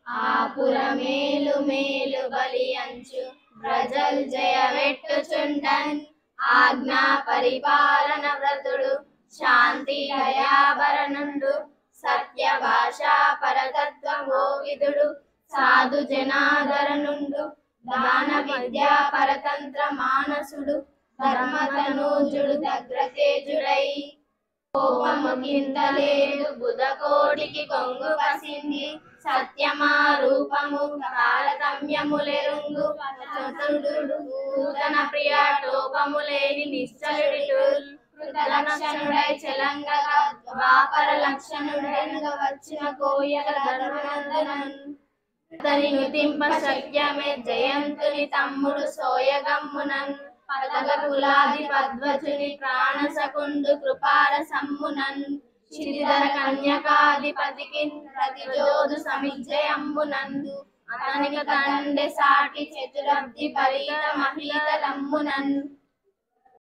ఆపుర మేలు మేలు బలియంచు ప్రజల్ జయమెట్టుచుండన్ ఆజ్ఞా పరిపాలన వ్రతుడు శాంతి దయాభరణుండు సత్య భాషా పరతత్వమోవిదుడు సాధు జనాదరణుండు దాన విద్యా పరతంత్ర మానసుడు ధర్మతనూజుడు దగ్రతేజుడై కోపము కిందలేదు బుధకోటికి కొంగు పసింది సత్యమా రూపము తారతమ్యములెరుంగు చతురుడు నూతన ప్రియ టోపము లేని నిశ్చలుడు కృతలక్షణుడై చెలంగగా ద్వాపర లక్షణుడైనగా వచ్చిన కోయల ధర్మనందనన్ అతని నుతింప శక్యమే జయంతుని తమ్ముడు సోయగమ్మునన్ పదగ కులాది పద్వచుని ప్రాణసకుండు కృపార సమ్మునన్ శ్రీధర కన్యకాధిపతికి ప్రతిజోదు సమిజ్జయంబునందు అతనికి తండె సాటి చతురబ్ది పరీత మహీతలమ్మునన్